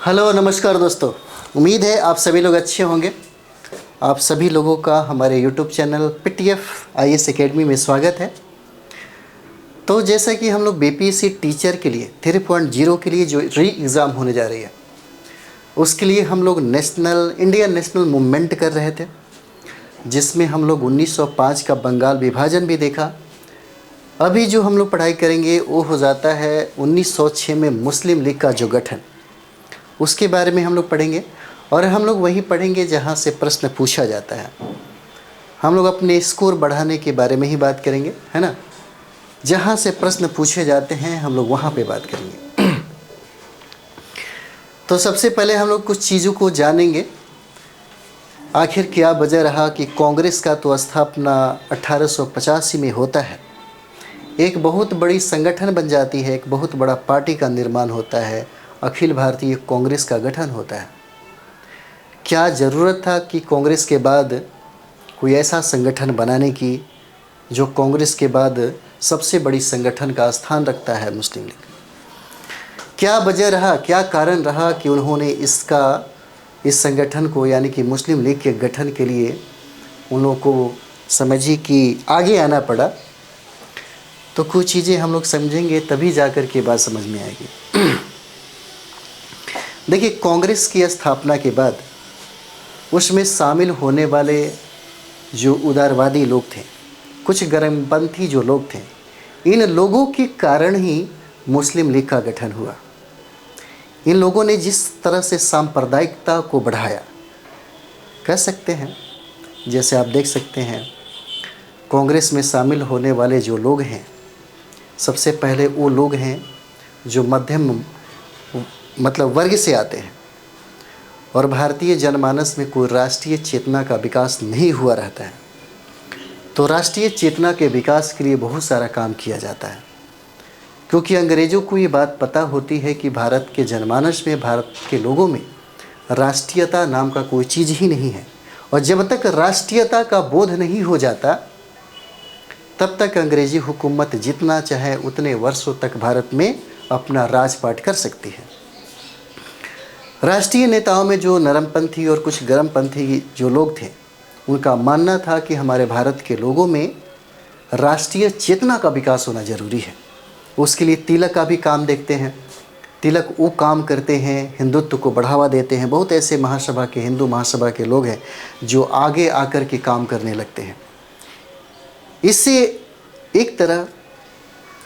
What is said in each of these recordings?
Hello नमस्कार दोस्तों। उम्मीद है आप सभी लोग अच्छे होंगे। आप सभी लोगों का हमारे YouTube channel PTF IAS academy में स्वागत है। तो जैसा कि हम लोग बीपीएससी टीचर के लिए 3.0 के लिए जो री एग्ज़ाम होने जा रही है, उसके लिए हम लोग इंडियन नेशनल मूवमेंट कर रहे थे, जिसमें हम लोग 1905 का बंगाल विभाजन भी देखा। अभी जो हम लोग पढ़ाई करेंगे वो हो जाता है 1906 में मुस्लिम लीग का जो गठन, उसके बारे में हम लोग पढ़ेंगे। और हम लोग वही पढ़ेंगे जहाँ से प्रश्न पूछा जाता है। हम लोग अपने स्कोर बढ़ाने के बारे में ही बात करेंगे, है ना। जहाँ से प्रश्न पूछे जाते हैं हम लोग वहाँ पे बात करेंगे। तो सबसे पहले हम लोग कुछ चीज़ों को जानेंगे। आखिर क्या वजह रहा कि कांग्रेस का तो स्थापना 1885 में होता है, एक बहुत बड़ी संगठन बन जाती है, एक बहुत बड़ा पार्टी का निर्माण होता है, अखिल भारतीय कांग्रेस का गठन होता है। क्या ज़रूरत था कि कांग्रेस के बाद कोई ऐसा संगठन बनाने की जो कांग्रेस के बाद सबसे बड़ी संगठन का स्थान रखता है, मुस्लिम लीग। क्या वजह रहा, क्या कारण रहा कि उन्होंने इस संगठन को यानी कि मुस्लिम लीग के गठन के लिए उन लोगों को समझिए कि आगे आना पड़ा। तो कुछ चीज़ें हम लोग समझेंगे तभी जाकर के बात समझ में आएगी। देखिए, कांग्रेस की स्थापना के बाद उसमें शामिल होने वाले जो उदारवादी लोग थे, कुछ गर्मपंथी जो लोग थे, इन लोगों के कारण ही मुस्लिम लीग का गठन हुआ। इन लोगों ने जिस तरह से सांप्रदायिकता को बढ़ाया, कह सकते हैं, जैसे आप देख सकते हैं कांग्रेस में शामिल होने वाले जो लोग हैं, सबसे पहले वो लोग हैं जो मध्यम मतलब वर्ग से आते हैं और भारतीय जनमानस में कोई राष्ट्रीय चेतना का विकास नहीं हुआ रहता है। तो राष्ट्रीय चेतना के विकास के लिए बहुत सारा काम किया जाता है, क्योंकि अंग्रेज़ों को ये बात पता होती है कि भारत के जनमानस में, भारत के लोगों में राष्ट्रीयता नाम का कोई चीज़ ही नहीं है। और जब तक राष्ट्रीयता का बोध नहीं हो जाता, तब तक अंग्रेज़ी हुकूमत जितना चाहे उतने वर्षों तक भारत में अपना राजपाट कर सकती है। राष्ट्रीय नेताओं में जो नरमपंथी और कुछ गर्मपंथी जो लोग थे, उनका मानना था कि हमारे भारत के लोगों में राष्ट्रीय चेतना का विकास होना ज़रूरी है। उसके लिए तिलक का भी काम देखते हैं। तिलक वो काम करते हैं, हिंदुत्व को बढ़ावा देते हैं। बहुत ऐसे महासभा के, हिंदू महासभा के लोग हैं जो आगे आकर के काम करने लगते हैं। इससे एक तरह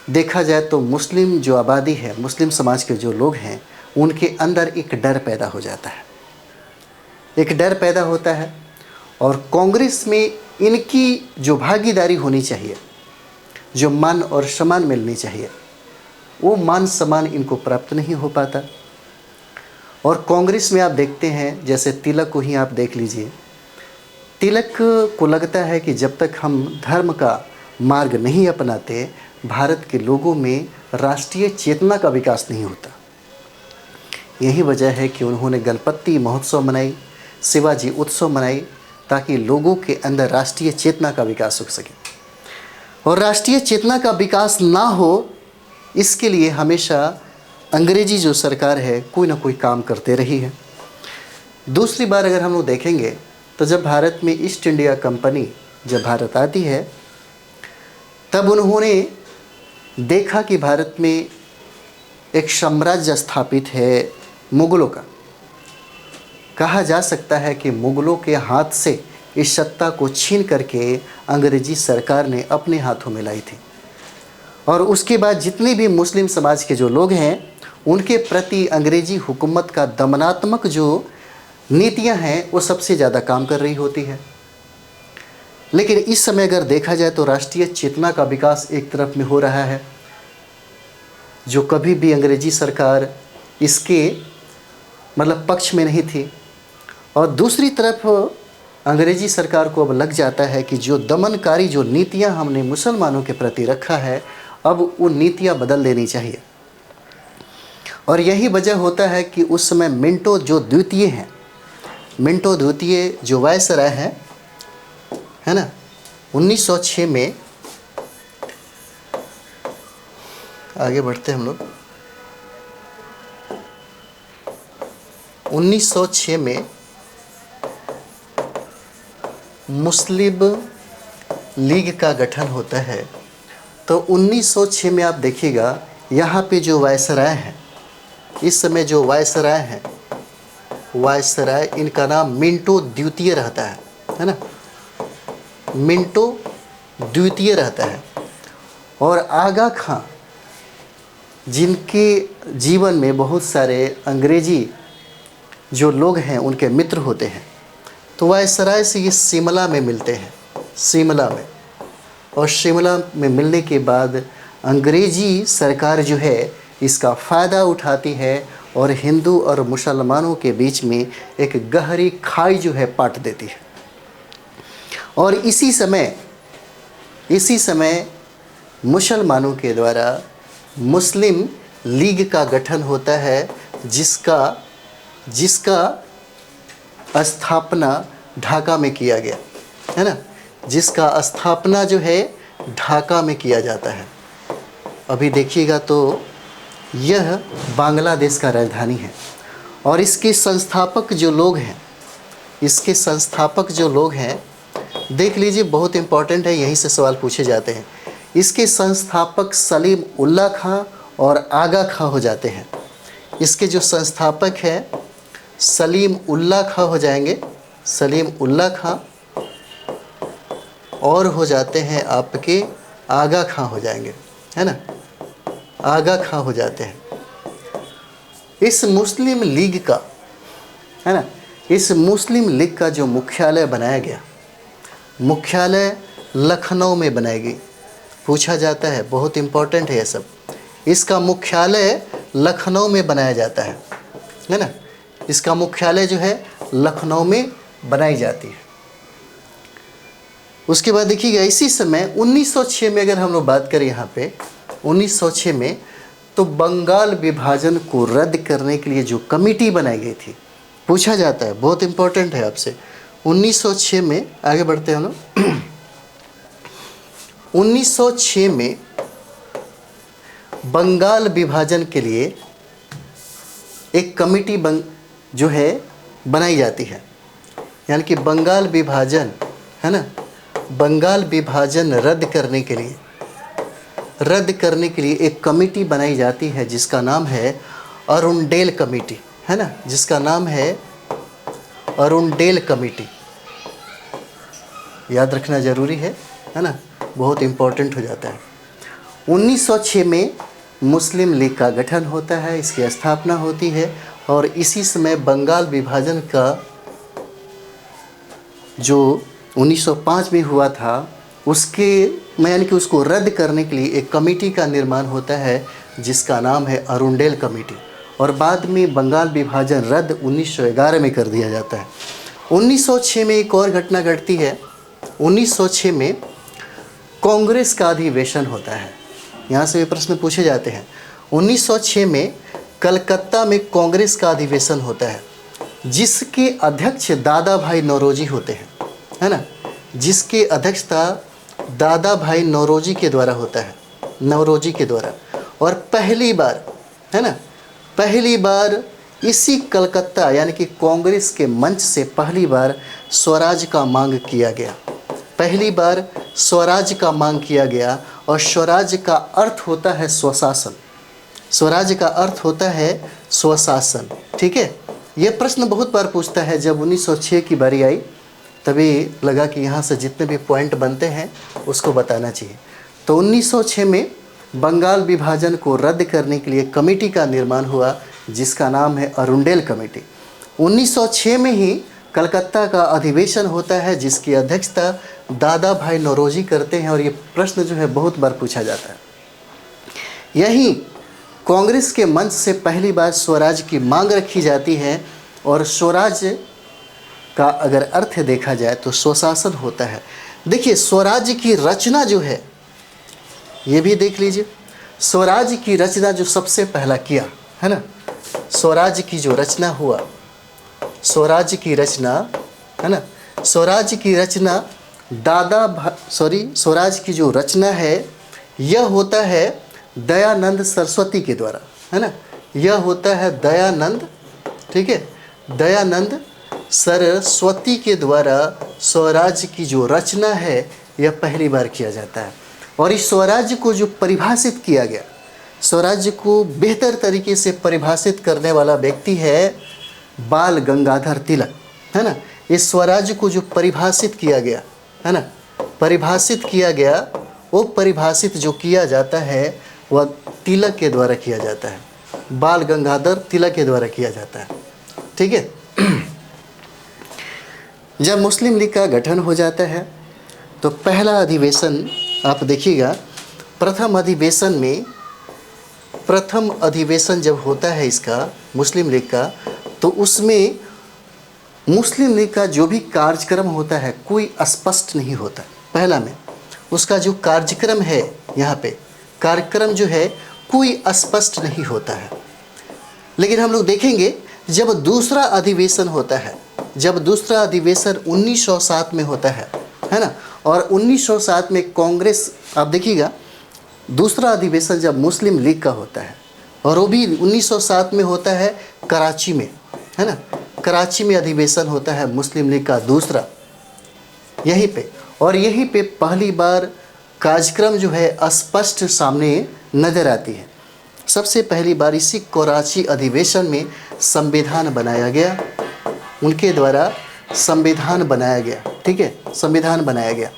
देखा जाए तो मुस्लिम जो आबादी है, मुस्लिम समाज के जो लोग हैं, उनके अंदर एक डर पैदा हो जाता है, एक डर पैदा होता है। और कांग्रेस में इनकी जो भागीदारी होनी चाहिए, जो मान और सम्मान मिलनी चाहिए, वो मान सम्मान इनको प्राप्त नहीं हो पाता। और कांग्रेस में आप देखते हैं, जैसे तिलक को ही आप देख लीजिए, तिलक को लगता है कि जब तक हम धर्म का मार्ग नहीं अपनाते, भारत के लोगों में राष्ट्रीय चेतना का विकास नहीं होता। यही वजह है कि उन्होंने गणपति महोत्सव मनाई, शिवाजी उत्सव मनाई, ताकि लोगों के अंदर राष्ट्रीय चेतना का विकास हो सके। और राष्ट्रीय चेतना का विकास ना हो, इसके लिए हमेशा अंग्रेजी जो सरकार है कोई ना कोई काम करते रही है। दूसरी बार अगर हम लोग देखेंगे तो जब भारत में ईस्ट इंडिया कंपनी जब भारत आती है, तब उन्होंने देखा कि भारत में एक साम्राज्य स्थापित है मुग़लों का। कहा जा सकता है कि मुग़लों के हाथ से इस सत्ता को छीन करके अंग्रेजी सरकार ने अपने हाथों में लाई थी। और उसके बाद जितने भी मुस्लिम समाज के जो लोग हैं, उनके प्रति अंग्रेजी हुकूमत का दमनात्मक जो नीतियां हैं, वो सबसे ज़्यादा काम कर रही होती है। लेकिन इस समय अगर देखा जाए तो राष्ट्रीय चेतना का विकास एक तरफ में हो रहा है, जो कभी भी अंग्रेजी सरकार इसके मतलब पक्ष में नहीं थी। और दूसरी तरफ अंग्रेजी सरकार को अब लग जाता है कि जो दमनकारी जो नीतियां हमने मुसलमानों के प्रति रखा है, अब वो नीतियां बदल देनी चाहिए। और यही वजह होता है कि उस समय मिंटो जो द्वितीय हैं, मिंटो द्वितीय जो वायसराय हैं, है ना, 1906 में, आगे बढ़ते हम लोग। 1906 में मुस्लिम लीग का गठन होता है। तो 1906 में आप देखिएगा यहाँ पे जो वायसराय हैं, इस समय जो वायसराय हैं, वायसराय इनका नाम मिंटो द्वितीय रहता है ना, मिंटो द्वितीय रहता है। और आगा खां जिनके जीवन में बहुत सारे अंग्रेजी जो लोग हैं उनके मित्र होते हैं, तो वायसराय से ये शिमला में मिलते हैं, शिमला में। और शिमला में मिलने के बाद अंग्रेजी सरकार जो है इसका फ़ायदा उठाती है और हिंदू और मुसलमानों के बीच में एक गहरी खाई जो है पाट देती है। और इसी समय मुसलमानों के द्वारा मुस्लिम लीग का गठन होता है, जिसका स्थापना ढाका में किया गया है ना, जिसका स्थापना जो है ढाका में किया जाता है। अभी देखिएगा तो यह बांग्लादेश का राजधानी है। और इसके संस्थापक जो लोग हैं, देख लीजिए, बहुत इम्पोर्टेंट है, यहीं से सवाल पूछे जाते हैं। इसके संस्थापक सलीम उल्लाह खां और आगा खां हो जाते हैं। इसके जो संस्थापक हैं सलीम उल्लाह खां हो जाएंगे, सलीम उल्लाह खां, और हो जाते हैं आपके आगा खां हो जाएंगे, है ना, आगा खां हो जाते हैं। इस मुस्लिम लीग का, है ना, इस मुस्लिम लीग का जो मुख्यालय बनाया गया, मुख्यालय लखनऊ में बनाई गई। पूछा जाता है, बहुत इम्पोर्टेंट है ये सब। इसका मुख्यालय लखनऊ में बनाया जाता है ना, इसका मुख्यालय जो है लखनऊ में बनाई जाती है। उसके बाद देखिएगा इसी समय 1906 में अगर हम लोग बात करें यहाँ पे 1906 में, तो बंगाल विभाजन को रद्द करने के लिए जो कमेटी बनाई गई थी, पूछा जाता है, बहुत इम्पोर्टेंट है आपसे। 1906 में आगे बढ़ते हैं हम लोग। 1906 में बंगाल विभाजन के लिए एक कमेटी जो है बनाई जाती है, यानी कि बंगाल विभाजन, है ना, बंगाल विभाजन रद्द करने के लिए एक कमेटी बनाई जाती है जिसका नाम है अरुणडेल कमेटी, है ना, जिसका नाम है अरुणडेल कमेटी। याद रखना ज़रूरी है ना, बहुत इम्पोर्टेंट हो जाता है। 1906 में मुस्लिम लीग का गठन होता है, इसकी स्थापना होती है। और इसी समय बंगाल विभाजन का जो 1905 में हुआ था, यानी कि उसको रद्द करने के लिए एक कमेटी का निर्माण होता है जिसका नाम है अरुणडेल कमेटी। और बाद में बंगाल विभाजन रद्द 1911 में कर दिया जाता है। 1906 में एक और घटना घटती है। 1906 में कांग्रेस का अधिवेशन होता है। यहाँ से भी प्रश्न पूछे जाते हैं। 1906 में कलकत्ता में कांग्रेस का अधिवेशन होता है, जिसके अध्यक्ष दादा भाई नौरोजी होते हैं, है ना, जिसके अध्यक्षता दादा भाई नौरोजी के द्वारा होता है, नौरोजी के द्वारा। और पहली बार, है ना, पहली बार इसी कलकत्ता यानी कि कांग्रेस के मंच से पहली बार स्वराज का मांग किया गया, पहली बार स्वराज का मांग किया गया। और स्वराज का अर्थ होता है स्वशासन, स्वराज का अर्थ होता है स्वशासन, ठीक है। ये प्रश्न बहुत बार पूछता है। जब 1906 की बारी आई तभी लगा कि यहाँ से जितने भी पॉइंट बनते हैं उसको बताना चाहिए। तो 1906 में बंगाल विभाजन को रद्द करने के लिए कमेटी का निर्माण हुआ जिसका नाम है अरुणडेल कमेटी। 1906 में ही कलकत्ता का अधिवेशन होता है जिसकी अध्यक्षता दादा भाई नौरोजी करते हैं। और ये प्रश्न जो है बहुत बार पूछा जाता है। यही कांग्रेस के मंच से पहली बार स्वराज की मांग रखी जाती है। और स्वराज का अगर अर्थ देखा जाए तो स्वशासन होता है। देखिए स्वराज की रचना जो है, ये भी देख लीजिए, स्वराज की रचना जो सबसे पहला किया, है ना, स्वराज की जो रचना हुआ, स्वराज की रचना, है ना, स्वराज की रचना स्वराज की जो रचना है यह होता है दयानंद सरस्वती के द्वारा, है ना, यह होता है दयानंद, ठीक है, दयानंद सरस्वती के द्वारा स्वराज्य की जो रचना है यह पहली बार किया जाता है। और इस स्वराज्य को जो परिभाषित किया गया, स्वराज्य को बेहतर तरीके से परिभाषित करने वाला व्यक्ति है बाल गंगाधर तिलक, है ना। इस स्वराज्य को जो परिभाषित किया गया, है ना, परिभाषित किया गया, वो परिभाषित जो किया जाता है वह तिलक के द्वारा किया जाता है, बाल गंगाधर तिलक के द्वारा किया जाता है। ठीक है। जब मुस्लिम लीग का गठन हो जाता है तो पहला अधिवेशन आप देखिएगा, प्रथम अधिवेशन जब होता है इसका मुस्लिम लीग का, तो उसमें मुस्लिम लीग का जो भी कार्यक्रम होता है कोई स्पष्ट नहीं होता। पहला में उसका जो कार्यक्रम है, यहाँ पे कार्यक्रम जो है कोई स्पष्ट नहीं होता है। लेकिन हम लोग देखेंगे जब दूसरा अधिवेशन होता है, जब दूसरा अधिवेशन 1907 में होता है ना, और 1907 में कांग्रेस, आप देखिएगा दूसरा अधिवेशन जब मुस्लिम लीग का होता है और वो भी 1907 में होता है कराची में, है ना, कराची में अधिवेशन होता है मुस्लिम लीग का दूसरा, यहीं पे। और यहीं पे पहली बार कार्यक्रम जो है स्पष्ट सामने नज़र आती है। सबसे पहली बार इसी कराची अधिवेशन में संविधान बनाया गया, उनके द्वारा संविधान बनाया गया। ठीक है, संविधान बनाया गया,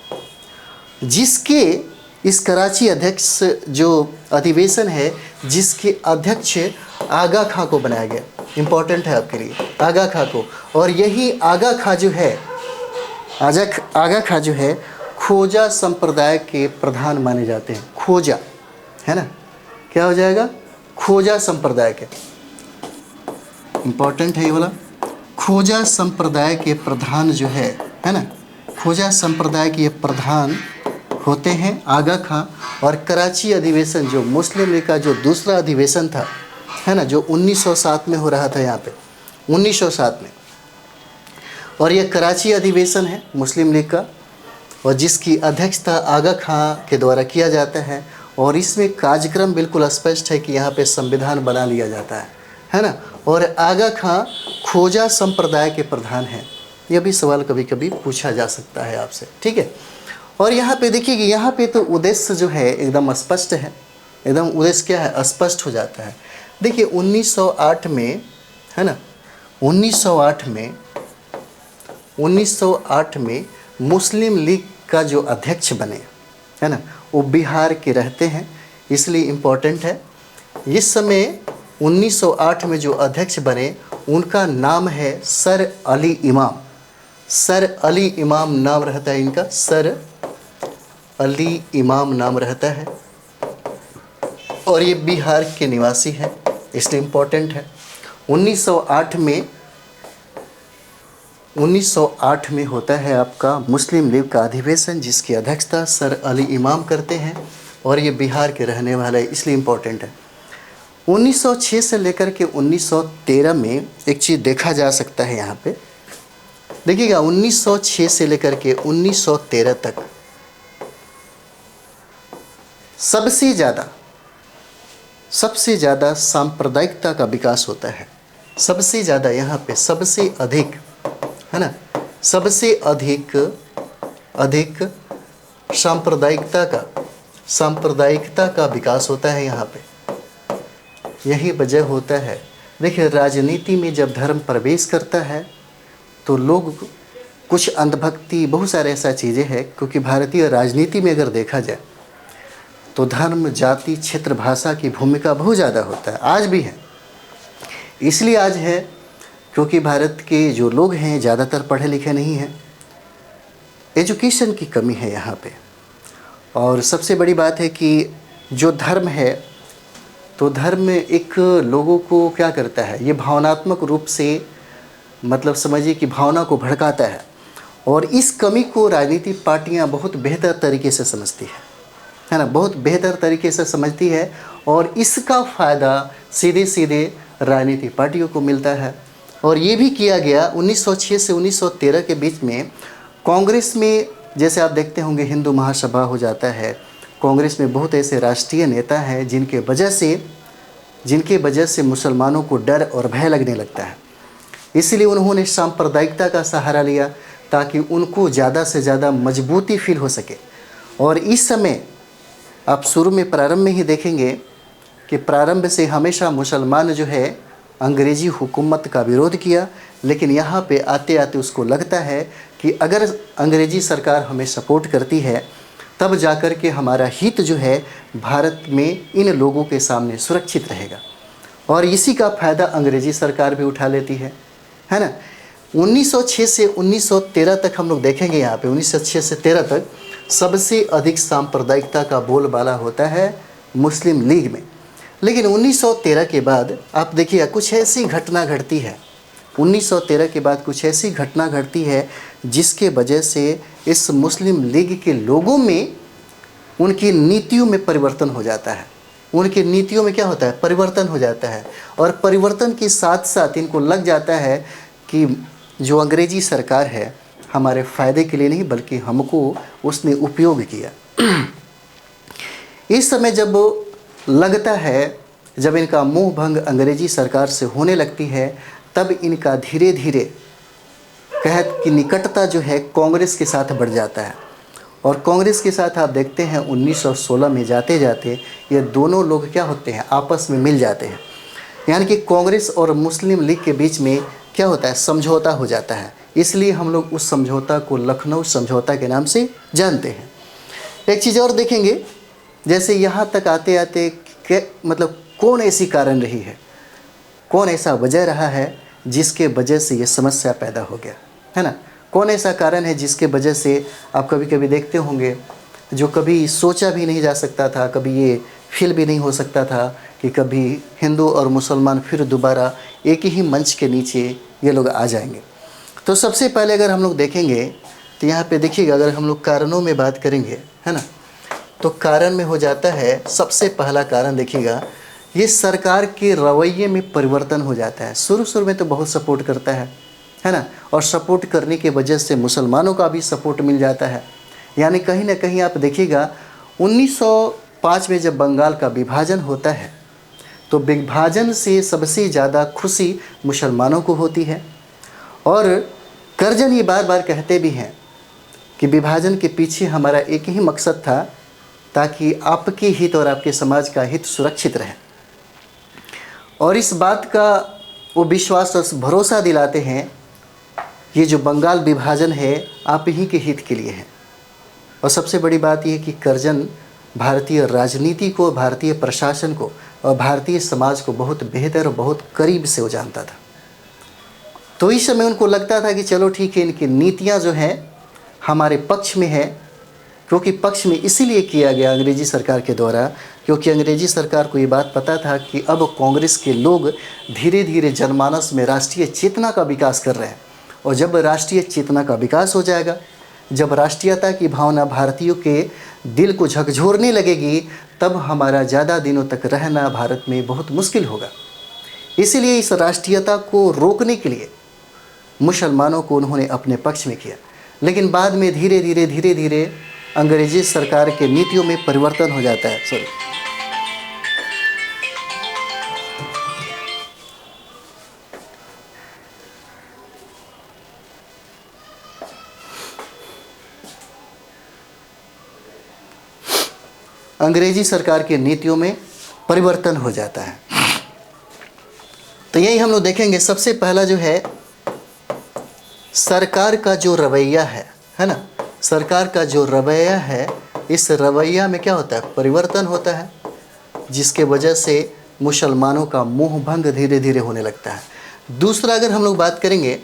जिसके इस कराची अध्यक्ष जो अधिवेशन है, जिसके अध्यक्ष आगा खां को बनाया गया। इम्पोर्टेंट है आपके लिए, आगा खां को। और यही आगा खां जो है, आगा खां जो है खोजा संप्रदाय के प्रधान माने जाते हैं। खोजा, है ना, क्या हो जाएगा, खोजा संप्रदाय के, इम्पोर्टेंट है ये वाला, खोजा संप्रदाय के प्रधान जो है ना, खोजा संप्रदाय के ये प्रधान होते हैं आगा खां। और कराची अधिवेशन जो मुस्लिम लीग का जो दूसरा अधिवेशन था, है ना, जो 1907 में हो रहा था यहाँ पे 1907 में, और ये कराची अधिवेशन है मुस्लिम लीग का, और जिसकी अध्यक्षता आगा खां के द्वारा किया जाता है। और इसमें कार्यक्रम बिल्कुल स्पष्ट है कि यहाँ पे संविधान बना लिया जाता है ना। और आगा खां खोजा संप्रदाय के प्रधान हैं। यह भी सवाल कभी कभी पूछा जा सकता है आपसे। ठीक है। और यहाँ पे देखिए कि यहाँ पे तो उद्देश्य जो है एकदम स्पष्ट है, एकदम उद्देश्य क्या है, स्पष्ट हो जाता है। देखिए 1908 में, है ना, 1908 में मुस्लिम लीग का जो अध्यक्ष बने, है ना, वो बिहार के रहते हैं, इसलिए इम्पोर्टेंट है। इस समय 1908 में जो अध्यक्ष बने उनका नाम है सर अली इमाम। सर अली इमाम नाम रहता है इनका, सर अली इमाम नाम रहता है, और ये बिहार के निवासी हैं, इसलिए इम्पोर्टेंट है। 1908 में होता है आपका मुस्लिम लीग का अधिवेशन, जिसकी अध्यक्षता सर अली इमाम करते हैं, और ये बिहार के रहने वाले, इसलिए इम्पोर्टेंट है। 1906 से लेकर के 1913 में एक चीज़ देखा जा सकता है यहाँ पे, देखिएगा 1906 से लेकर के 1913 तक सबसे ज़्यादा सांप्रदायिकता का विकास होता है। सबसे ज़्यादा यहाँ पे सबसे अधिक, है ना, सबसे अधिक सांप्रदायिकता का विकास होता है यहाँ पे। यही वजह होता है। देखिए राजनीति में जब धर्म प्रवेश करता है तो लोग कुछ अंधभक्ति, बहुत सारे ऐसा चीज़ें हैं, क्योंकि भारतीय राजनीति में अगर देखा जाए तो धर्म, जाति, क्षेत्र, भाषा की भूमिका बहुत ज़्यादा होता है, आज भी है। इसलिए आज है क्योंकि भारत के जो लोग हैं ज़्यादातर पढ़े लिखे नहीं हैं, एजुकेशन की कमी है यहाँ पे। और सबसे बड़ी बात है कि जो धर्म है, तो धर्म एक लोगों को क्या करता है, ये भावनात्मक रूप से, मतलब समझिए कि भावना को भड़काता है, और इस कमी को राजनीतिक पार्टियां बहुत बेहतर तरीके से समझती है ना, बहुत बेहतर तरीके से समझती है, और इसका फ़ायदा सीधे सीधे राजनीतिक पार्टियों को मिलता है। और ये भी किया गया 1906 से 1913 के बीच में कांग्रेस में, जैसे आप देखते होंगे हिंदू महासभा हो जाता है, कांग्रेस में बहुत ऐसे राष्ट्रीय नेता हैं जिनके वजह से मुसलमानों को डर और भय लगने लगता है। इसलिए उन्होंने सांप्रदायिकता का सहारा लिया ताकि उनको ज़्यादा से ज़्यादा मजबूती फील हो सके। और इस समय आप शुरू में प्रारंभ में ही देखेंगे कि प्रारंभ से हमेशा मुसलमान जो है अंग्रेज़ी हुकूमत का विरोध किया, लेकिन यहाँ पे आते आते उसको लगता है कि अगर अंग्रेज़ी सरकार हमें सपोर्ट करती है तब जाकर के हमारा हित जो है भारत में इन लोगों के सामने सुरक्षित रहेगा। और इसी का फ़ायदा अंग्रेज़ी सरकार भी उठा लेती है ना। 1906 से 1913 तक हम लोग देखेंगे, यहाँ पे 1906 से 13 तक सबसे अधिक सांप्रदायिकता का बोलबाला होता है मुस्लिम लीग में। लेकिन 1913 के बाद आप देखिए कुछ ऐसी घटना घटती है, 1913 के बाद कुछ ऐसी घटना घटती है जिसके वजह से इस मुस्लिम लीग के लोगों में उनकी नीतियों में परिवर्तन हो जाता है। उनकी नीतियों में क्या होता है, परिवर्तन हो जाता है। और परिवर्तन के साथ साथ इनको लग जाता है कि जो अंग्रेज़ी सरकार है हमारे फ़ायदे के लिए नहीं बल्कि हमको उसने उपयोग किया। इस समय जब लगता है, जब इनका मोह भंग अंग्रेज़ी सरकार से होने लगती है, तब इनका धीरे धीरे कहत की निकटता जो है कांग्रेस के साथ बढ़ जाता है। और कांग्रेस के साथ आप देखते हैं 1916 में जाते जाते ये दोनों लोग क्या होते हैं, आपस में मिल जाते हैं। यानी कि कांग्रेस और मुस्लिम लीग के बीच में क्या होता है, समझौता हो जाता है। इसलिए हम लोग उस समझौता को लखनऊ समझौता के नाम से जानते हैं। एक चीज़ और देखेंगे, जैसे यहाँ तक आते आते मतलब कौन ऐसी कारण रही है, कौन ऐसा वजह रहा है जिसके वजह से ये समस्या पैदा हो गया, है ना। कौन ऐसा कारण है जिसके वजह से आप कभी कभी देखते होंगे जो कभी सोचा भी नहीं जा सकता था, कभी ये फील भी नहीं हो सकता था कि कभी हिंदू और मुसलमान फिर दोबारा एक ही मंच के नीचे ये लोग आ जाएंगे। तो सबसे पहले अगर हम लोग देखेंगे तो यहाँ पे देखिएगा, अगर हम लोग कारणों में बात करेंगे, है ना, तो कारण में हो जाता है सबसे पहला कारण देखिएगा, ये सरकार के रवैये में परिवर्तन हो जाता है। शुरू में तो बहुत सपोर्ट करता है ना, और सपोर्ट करने की वजह से मुसलमानों का भी सपोर्ट मिल जाता है। यानी कहीं ना कहीं आप देखिएगा 1905 में जब बंगाल का विभाजन होता है तो विभाजन से सबसे ज़्यादा खुशी मुसलमानों को होती है। और करजन ये बार बार कहते भी हैं कि विभाजन के पीछे हमारा एक ही मकसद था, ताकि आपके हित और आपके समाज का हित सुरक्षित रहे। और इस बात का वो विश्वास और भरोसा दिलाते हैं, ये जो बंगाल विभाजन है आप ही के हित के लिए है। और सबसे बड़ी बात यह कि करजन भारतीय राजनीति को, भारतीय प्रशासन को और भारतीय समाज को बहुत बेहतर और बहुत करीब से वो जानता था। तो इस समय उनको लगता था कि चलो ठीक है, इनकी नीतियाँ जो हैं हमारे पक्ष में है, क्योंकि पक्ष में इसीलिए किया गया अंग्रेज़ी सरकार के द्वारा, क्योंकि अंग्रेज़ी सरकार को ये बात पता था कि अब कांग्रेस के लोग धीरे धीरे जनमानस में राष्ट्रीय चेतना का विकास कर रहे हैं। और जब राष्ट्रीय चेतना का विकास हो जाएगा, जब राष्ट्रीयता की भावना भारतीयों के दिल को झकझोरने लगेगी, तब हमारा ज़्यादा दिनों तक रहना भारत में बहुत मुश्किल होगा। इसीलिए इस राष्ट्रीयता को रोकने के लिए मुसलमानों को उन्होंने अपने पक्ष में किया। लेकिन बाद में धीरे धीरे अंग्रेजी सरकार के नीतियों में परिवर्तन हो जाता है। अंग्रेजी सरकार के नीतियों में परिवर्तन हो जाता है। तो यही हम लोग देखेंगे। सबसे पहला जो है सरकार का जो रवैया है ना, सरकार का जो रवैया है, इस रवैया में क्या होता है, परिवर्तन होता है, जिसके वजह से मुसलमानों का मोह भंग धीरे धीरे होने लगता है। दूसरा अगर हम लोग बात करेंगे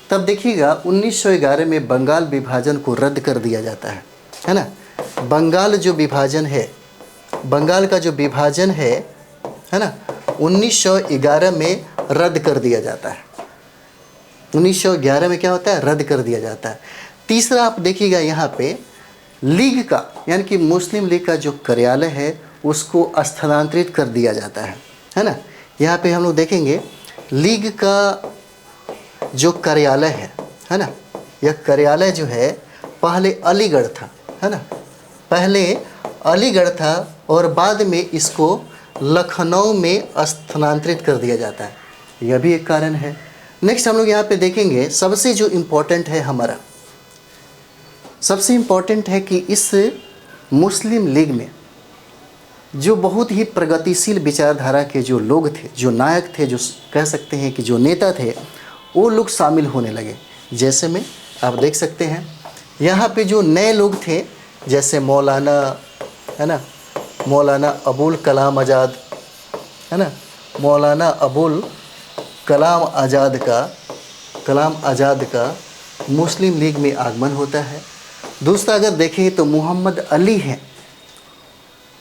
तब देखिएगा 1911 में बंगाल विभाजन को रद्द कर दिया जाता है ना। बंगाल जो विभाजन है, बंगाल का जो विभाजन है ना, 1911 में रद्द कर दिया जाता है। 1911 में क्या होता है, रद्द कर दिया जाता है। तीसरा आप देखिएगा यहाँ पे लीग का, यानी कि मुस्लिम लीग का जो कार्यालय है उसको स्थानांतरित कर दिया जाता है ना। यहाँ पे हम लोग देखेंगे लीग का जो कार्यालय है ना, यह कार्यालय जो है पहले अलीगढ़ था, है ना, पहले अलीगढ़ था और बाद में इसको लखनऊ में स्थानांतरित कर दिया जाता है। यह भी एक कारण है। नेक्स्ट हम लोग यहाँ पे देखेंगे सबसे जो इम्पोर्टेंट है हमारा, सबसे इम्पोर्टेंट है कि इस मुस्लिम लीग में जो बहुत ही प्रगतिशील विचारधारा के जो लोग थे, जो नायक थे, जो कह सकते हैं कि जो नेता थे, वो लोग शामिल होने लगे। जैसे में आप देख सकते हैं यहाँ पे जो नए लोग थे, जैसे मौलाना, है ना, मौलाना अबुल कलाम आज़ाद, है ना, मौलाना अबुल कलाम आज़ाद का मुस्लिम लीग में आगमन होता है। दूसरा अगर देखें तो मोहम्मद अली हैं,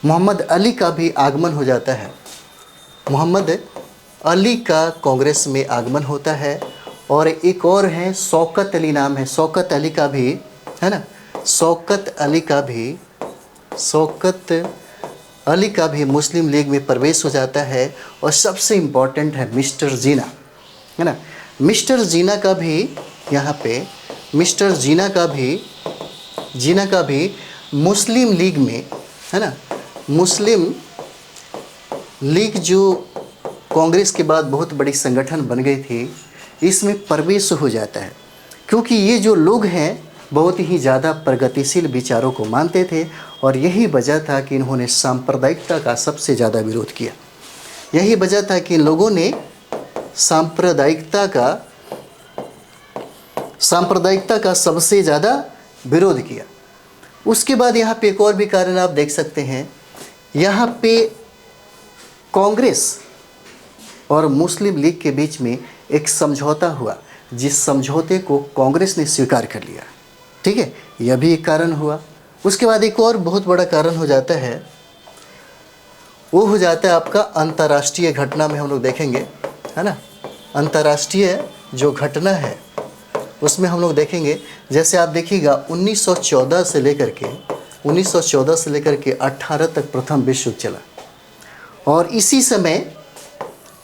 मोहम्मद अली का भी आगमन हो जाता है। मोहम्मद अली का कांग्रेस में आगमन होता है। और एक और है शौकत अली नाम है, शौकत अली का भी, है ना, शौकत अली का भी मुस्लिम लीग में प्रवेश हो जाता है। और सबसे इम्पॉर्टेंट है मिस्टर जीना, है ना, मिस्टर जीना का भी यहाँ पे, मिस्टर जीना का भी मुस्लिम लीग में, है ना, मुस्लिम लीग जो कांग्रेस के बाद बहुत बड़ी संगठन बन गई थी, इसमें प्रवेश हो जाता है। क्योंकि ये जो लोग हैं बहुत ही ज़्यादा प्रगतिशील विचारों को मानते थे और यही वजह था कि इन्होंने सांप्रदायिकता का सबसे ज़्यादा विरोध किया। यही वजह था कि इन लोगों ने सांप्रदायिकता का सबसे ज़्यादा विरोध किया। उसके बाद यहाँ पे एक और भी कारण आप देख सकते हैं, यहाँ पे कांग्रेस और मुस्लिम लीग के बीच में एक समझौता हुआ, जिस समझौते को कांग्रेस ने स्वीकार कर लिया। ठीक है, यह भी एक कारण हुआ। उसके बाद एक और बहुत बड़ा कारण हो जाता है, वो हो जाता है आपका अंतर्राष्ट्रीय घटना में हम लोग देखेंगे, है ना, अंतर्राष्ट्रीय जो घटना है उसमें हम लोग देखेंगे। जैसे आप देखिएगा 1914 से लेकर के 18 तक प्रथम विश्व युद्ध चला और इसी समय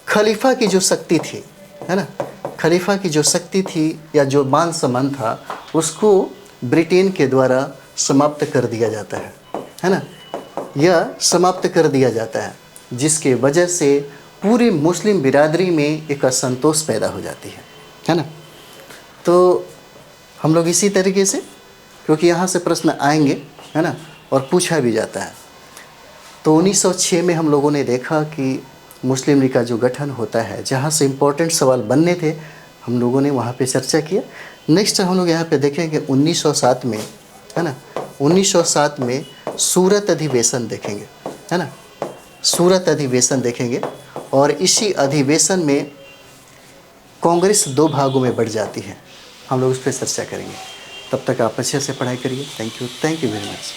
खलीफा की जो शक्ति थी, है ना, खलीफा की जो शक्ति थी या जो मान सम्मान था, उसको ब्रिटेन के द्वारा समाप्त कर दिया जाता है ना, यह समाप्त कर दिया जाता है, जिसके वजह से पूरी मुस्लिम बिरादरी में एक असंतोष पैदा हो जाती है ना। तो हम लोग इसी तरीके से, क्योंकि यहाँ से प्रश्न आएंगे, है ना, और पूछा भी जाता है। तो 1906 में हम लोगों ने देखा कि मुस्लिम लीग का जो गठन होता है, जहाँ से इम्पोर्टेंट सवाल बनने थे हम लोगों ने वहाँ पे चर्चा किया। नेक्स्ट हम लोग यहाँ पे देखेंगे 1907 में, है ना, 1907 में सूरत अधिवेशन देखेंगे, है ना, सूरत अधिवेशन देखेंगे। और इसी अधिवेशन में कांग्रेस 2 भागों में बढ़ जाती है। हम लोग उस पर चर्चा करेंगे। तब तक आप अच्छे से पढ़ाई करिए। Thank you very much.